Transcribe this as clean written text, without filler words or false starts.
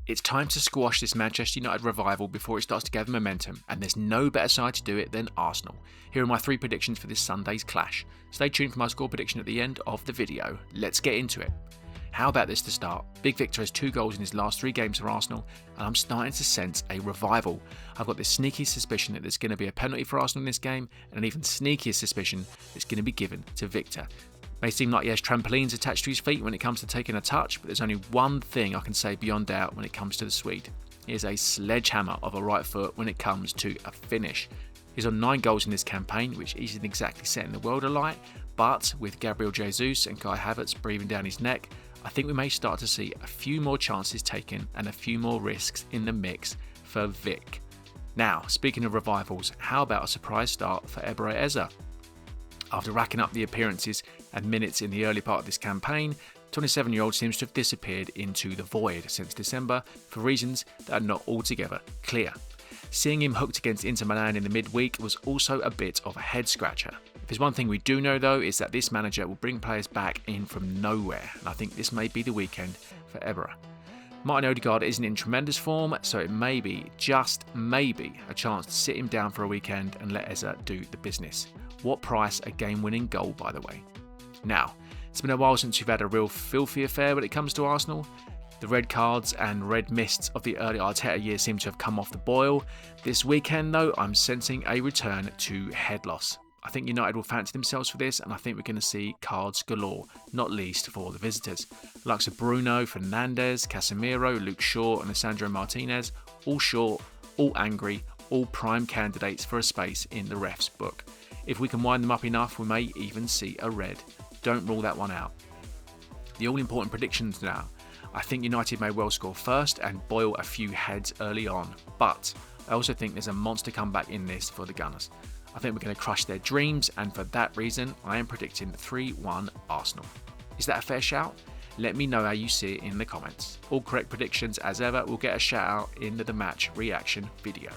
It's time to squash this Manchester United revival before it starts to gather momentum, and there's no better side to do it than Arsenal. Here are my 3 predictions for this Sunday's clash. Stay tuned for my score prediction at the end of the video. Let's get into it. How about this to start? Big Victor has 2 goals in his last 3 games for Arsenal, and I'm starting to sense a revival. I've got this sneaky suspicion that there's going to be a penalty for Arsenal in this game, and an even sneakier suspicion it's going to be given to Victor. May seem like he has trampolines attached to his feet when it comes to taking a touch, but there's only one thing I can say beyond doubt when it comes to the Swede. He is a sledgehammer of a right foot when it comes to a finish. He's on 9 goals in this campaign, which isn't exactly setting the world alight, but with Gabriel Jesus and Kai Havertz breathing down his neck, I think we may start to see a few more chances taken and a few more risks in the mix for Vic. Now, speaking of revivals, how about a surprise start for Eberechi Eze? After racking up the appearances and minutes in the early part of this campaign, 27-year-old seems to have disappeared into the void since December for reasons that are not altogether clear. Seeing him hooked against Inter Milan in the midweek was also a bit of a head-scratcher. If there's one thing we do know though, is that this manager will bring players back in from nowhere, and I think this may be the weekend for Eberechi. Martin Odegaard isn't in tremendous form, so it may be, just maybe, a chance to sit him down for a weekend and let Eze do the business. What price a game-winning goal, by the way. Now, it's been a while since we've had a real filthy affair when it comes to Arsenal. The red cards and red mists of the early Arteta years seem to have come off the boil. This weekend, though, I'm sensing a return to head loss. I think United will fancy themselves for this, and I think we're going to see cards galore, not least for the visitors. The likes of Bruno, Fernandes, Casemiro, Luke Shaw and Lisandro Martinez, all short, all angry, all prime candidates for a space in the ref's book. If we can wind them up enough, we may even see a red. Don't rule that one out. The all-important predictions now. I think United may well score first and boil a few heads early on, but I also think there's a monster comeback in this for the Gunners. I think we're going to crush their dreams, and for that reason, I am predicting 3-1 Arsenal. Is that a fair shout? Let me know how you see it in the comments. All correct predictions, as ever, will get a shout out in the match reaction video.